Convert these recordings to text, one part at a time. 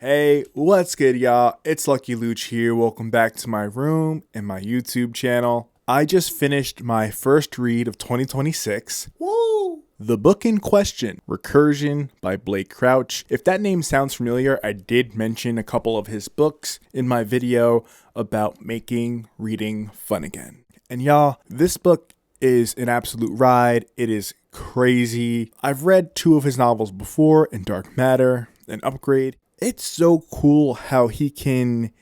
Hey, what's good, y'all? It's Lucky Luch here. Welcome back to my room and my YouTube channel. I just finished my first read of 2026. Woo! The book in question, Recursion by Blake Crouch. If that name sounds familiar, I did mention a couple of his books in my video about making reading fun again. And y'all, this book is an absolute ride. It is crazy. I've read two of his novels before, in Dark Matter and Upgrade. It's so cool how he can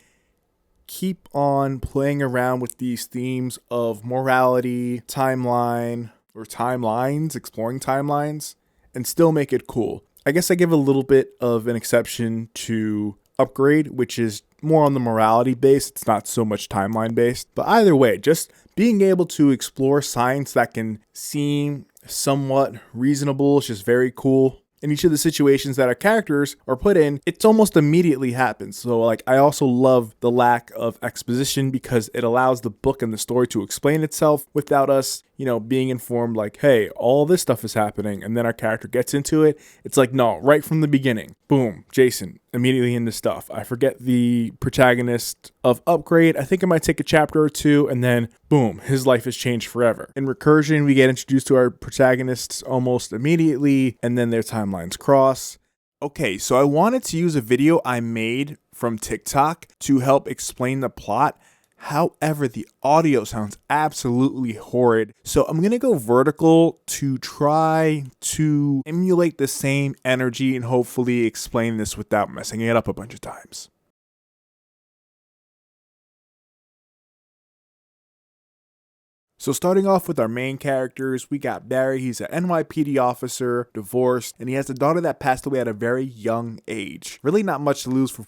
keep on playing around with these themes of morality, timeline, or timelines, exploring timelines, and still make it cool. I guess I give a little bit of an exception to Upgrade, which is more on the morality base. It's not so much timeline based. But either way, just being able to explore science that can seem somewhat reasonable is just very cool. In each of the situations that our characters are put in, it's almost immediately happens. So I also love the lack of exposition because it allows the book and the story to explain itself without us, being informed hey, all this stuff is happening. And then our character gets into it. It's no, right from the beginning. Boom, Jason, immediately into stuff. I forget the protagonist of Upgrade. I think it might take a chapter or two and then boom, his life has changed forever. In Recursion, we get introduced to our protagonists almost immediately and then their timelines cross. Okay, so I wanted to use a video I made from TikTok to help explain the plot. However, the audio sounds absolutely horrid. So I'm going to go vertical to try to emulate the same energy and hopefully explain this without messing it up a bunch of times. So starting off with our main characters, we got Barry. He's an NYPD officer, divorced, and he has a daughter that passed away at a very young age. Really not much to lose for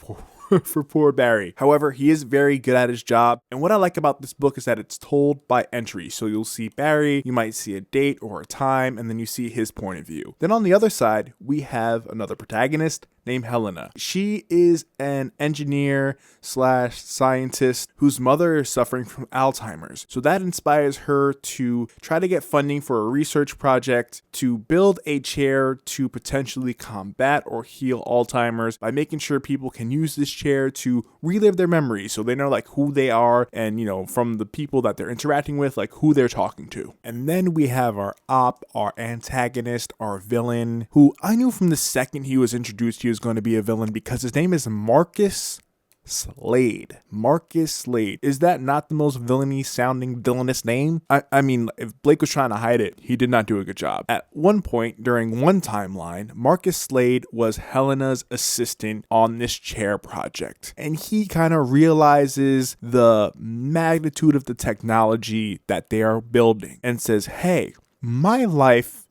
poor Barry. However, he is very good at his job. And what I like about this book is that it's told by entry. So you'll see Barry, you might see a date or a time, and then you see his point of view. Then on the other side, we have another protagonist named Helena. She is an engineer / scientist whose mother is suffering from Alzheimer's. So that inspires her to try to get funding for a research project to build a chair to potentially combat or heal Alzheimer's by making sure people can use this chair to relive their memories so they know who they are and from the people that they're interacting with, who they're talking to. And then we have our antagonist, our villain, who I knew from the second he was introduced he was going to be a villain because his name is Marcus Slade. Marcus Slade. Is that not the most villainy sounding villainous name? I mean, if Blake was trying to hide it, he did not do a good job. At one point during one timeline, Marcus Slade was Helena's assistant on this chair project. And he kind of realizes the magnitude of the technology that they are building and says, hey, my life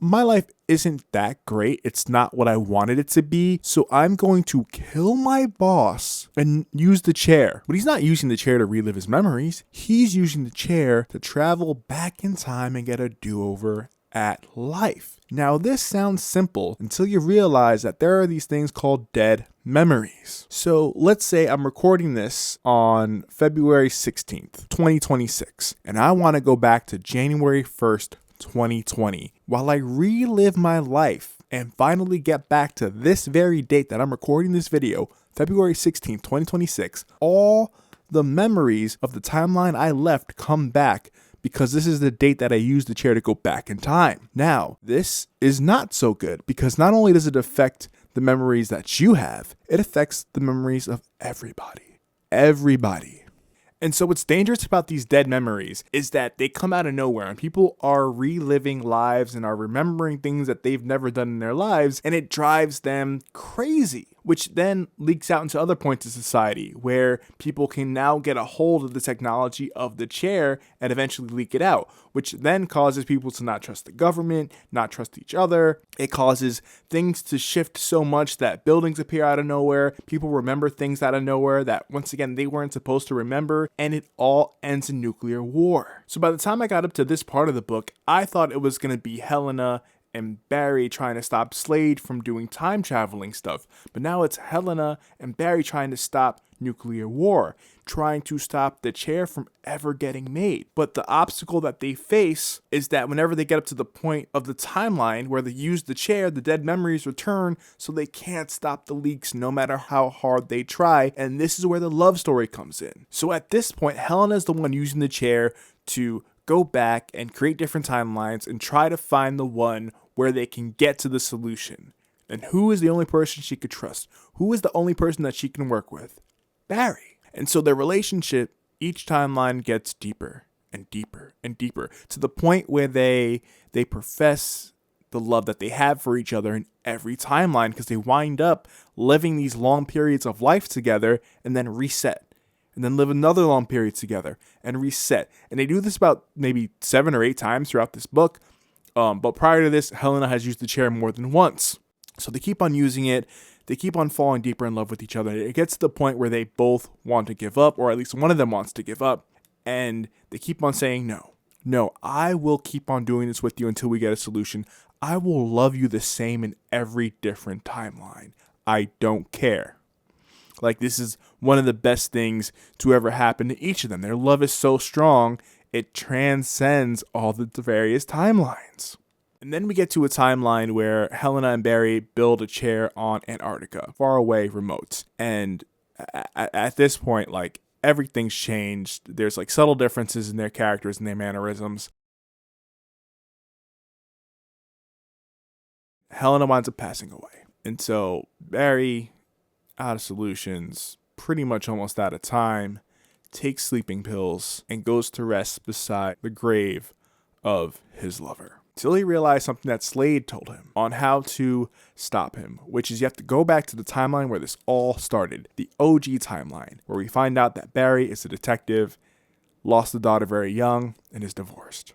isn't that great. It's not what I wanted it to be. So I'm going to kill my boss and use the chair. But he's not using the chair to relive his memories. He's using the chair to travel back in time and get a do-over at life. Now, this sounds simple until you realize that there are these things called dead memories. So let's say I'm recording this on February 16th, 2026, and I want to go back to January 1st, 2020. While I relive my life and finally get back to this very date that I'm recording this video, February 16th, 2026, all the memories of the timeline I left come back because this is the date that I used the chair to go back in time. Now, this is not so good because not only does it affect the memories that you have, it affects the memories of everybody. Everybody. And so what's dangerous about these dead memories is that they come out of nowhere and people are reliving lives and are remembering things that they've never done in their lives, and it drives them crazy, which then leaks out into other points of society where people can now get a hold of the technology of the chair and eventually leak it out, which then causes people to not trust the government, not trust each other. It causes things to shift so much that buildings appear out of nowhere. People remember things out of nowhere that, once again, they weren't supposed to remember, and it all ends in nuclear war. So by the time I got up to this part of the book, I thought it was going to be Helena and Barry trying to stop Slade from doing time traveling stuff. But now it's Helena and Barry trying to stop nuclear war, trying to stop the chair from ever getting made. But the obstacle that they face is that whenever they get up to the point of the timeline where they use the chair, the dead memories return, so they can't stop the leaks no matter how hard they try. And this is where the love story comes in. So at this point, Helena's the one using the chair to go back and create different timelines and try to find the one where they can get to the solution. And who is the only person she could trust? Who is the only person that she can work with? Barry. And so their relationship, each timeline gets deeper and deeper and deeper to the point where they profess the love that they have for each other in every timeline, because they wind up living these long periods of life together and then reset. And then live another long period together and reset. And they do this about maybe 7 or 8 times throughout this book. But prior to this, Helena has used the chair more than once. So they keep on using it. They keep on falling deeper in love with each other. It gets to the point where they both want to give up, or at least one of them wants to give up. And they keep on saying, no, I will keep on doing this with you until we get a solution. I will love you the same in every different timeline. I don't care. Like, this is one of the best things to ever happen to each of them. Their love is so strong, it transcends all the various timelines. And then we get to a timeline where Helena and Barry build a chair on Antarctica, far away, remote. And at this point, like, everything's changed. There's like subtle differences in their characters and their mannerisms. Helena winds up passing away. And so Barry, out of solutions, pretty much almost out of time, takes sleeping pills and goes to rest beside the grave of his lover. Till he realized something that Slade told him on how to stop him, which is you have to go back to the timeline where this all started, the OG timeline, where we find out that Barry is a detective, lost a daughter very young, and is divorced.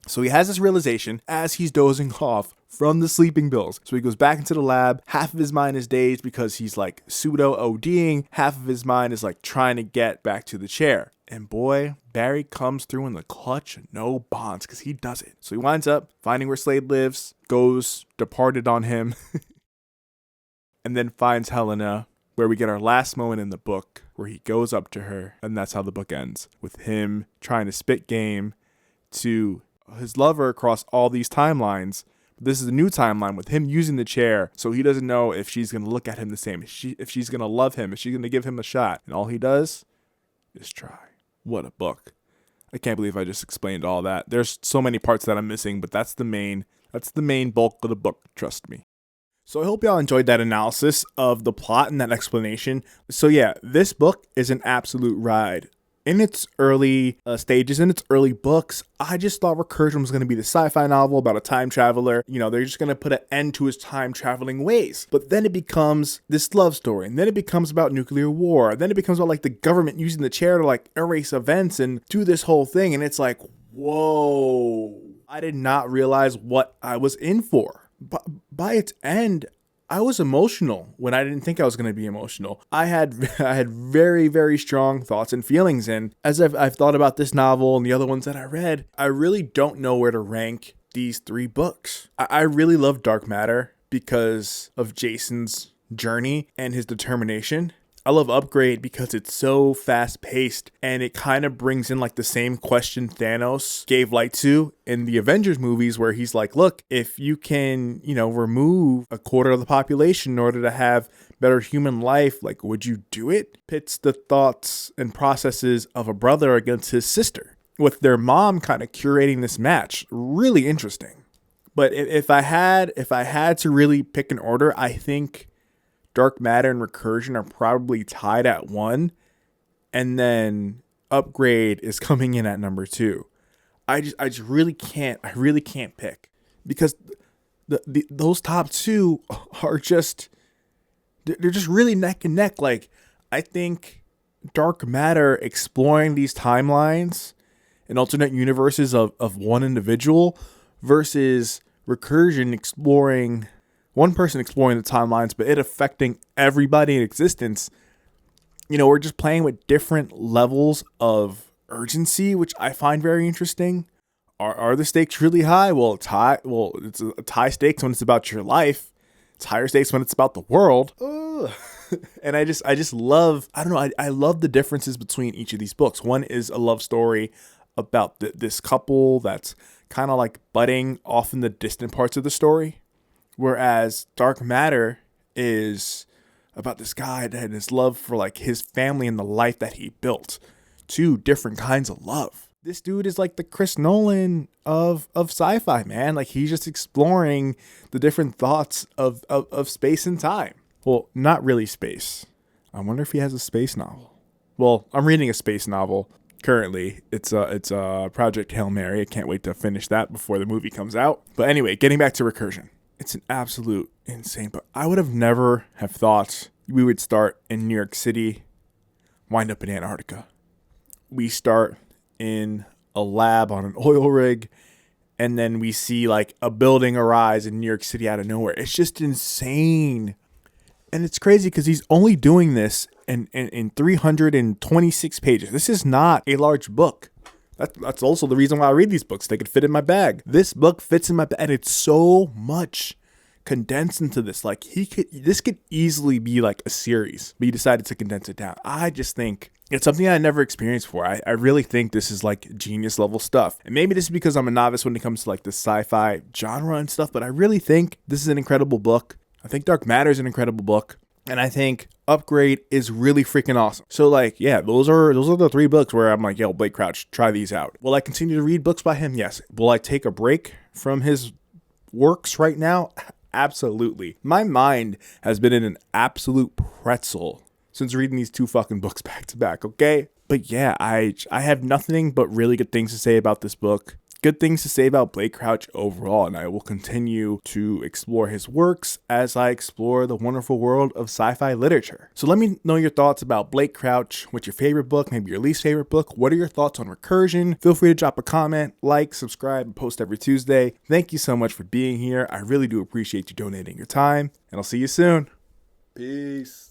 So he has this realization as he's dozing off from the sleeping pills. So he goes back into the lab. Half of his mind is dazed because he's like pseudo ODing. Half of his mind is like trying to get back to the chair. And boy, Barry comes through in the clutch, no bonds, because he does it. So he winds up finding where Slade lives, goes departed on him, and then finds Helena, where we get our last moment in the book, where he goes up to her, and that's how the book ends, with him trying to spit game to his lover across all these timelines. This is a new timeline with him using the chair, so he doesn't know if she's going to look at him the same, if she's going to love him, if she's going to give him a shot. And all he does is try. What a book. I can't believe I just explained all that. There's so many parts that I'm missing, but that's the main bulk of the book, trust me. So I hope y'all enjoyed that analysis of the plot and that explanation. So yeah, this book is an absolute ride. In its early stages, in its early books, I just thought Recursion was going to be the sci-fi novel about a time traveler. You know, they're just going to put an end to his time traveling ways. But then it becomes this love story. And then it becomes about nuclear war. And then it becomes about like the government using the chair to like erase events and do this whole thing. And it's like, whoa, I did not realize what I was in for. But by its end, I was emotional when I didn't think I was going to be emotional. I had very, very strong thoughts and feelings. And as I've thought about this novel and the other ones that I read, I really don't know where to rank these 3 books. I really love Dark Matter because of Jason's journey and his determination. I love Upgrade because it's so fast paced and it kind of brings in like the same question Thanos gave light to in the Avengers movies, where he's like, look, if you can, remove a quarter of the population in order to have better human life, like, would you do it? Pits the thoughts and processes of a brother against his sister, with their mom kind of curating this match. Really interesting. But if I had to really pick an order, I think Dark Matter and Recursion are probably tied at 1, and then Upgrade is coming in at number 2. I really can't pick, because those top 2 are just, they're just really neck and neck. Like, I think Dark Matter exploring these timelines and alternate universes of one individual versus Recursion exploring one person exploring the timelines, but it affecting everybody in existence. We're just playing with different levels of urgency, which I find very interesting. Are the stakes really high? Well, it's high stakes when it's about your life. It's higher stakes when it's about the world. Ugh. And I just love, I don't know, I love the differences between each of these books. One is a love story about this couple that's kind of like budding off in the distant parts of the story. Whereas Dark Matter is about this guy that had his love for like his family and the life that he built. Two different kinds of love. This dude is like the Chris Nolan of sci-fi, man. Like he's just exploring the different thoughts of space and time. Well, not really space. I wonder if he has a space novel. Well, I'm reading a space novel currently. It's Project Hail Mary. I can't wait to finish that before the movie comes out. But anyway, getting back to Recursion. It's an absolute insane book. I would have never have thought we would start in New York City, wind up in Antarctica. We start in a lab on an oil rig, and then we see like a building arise in New York City out of nowhere. It's just insane. And it's crazy because he's only doing this in 326 pages. This is not a large book. That's also the reason why I read these books. They could fit in my bag. This book fits in my bag, and it's so much condensed into this. Like this could easily be like a series, but he decided to condense it down. I just think it's something I never experienced before. I really think this is like genius level stuff. And maybe this is because I'm a novice when it comes to like the sci-fi genre and stuff, but I really think this is an incredible book. I think Dark Matter is an incredible book. And I think Upgrade is really freaking awesome. So like, yeah, those are the 3 books where I'm like, yo, Blake Crouch, try these out. Will I continue to read books by him? Yes. Will I take a break from his works right now? Absolutely. My mind has been in an absolute pretzel since reading these 2 fucking books back to back, okay? But yeah, I have nothing but really good things to say about this book. Good things to say about Blake Crouch overall, and I will continue to explore his works as I explore the wonderful world of sci-fi literature. So let me know your thoughts about Blake Crouch. What's your favorite book? Maybe your least favorite book? What are your thoughts on Recursion? Feel free to drop a comment, like, subscribe, and post every Tuesday. Thank you so much for being here. I really do appreciate you donating your time, and I'll see you soon. Peace.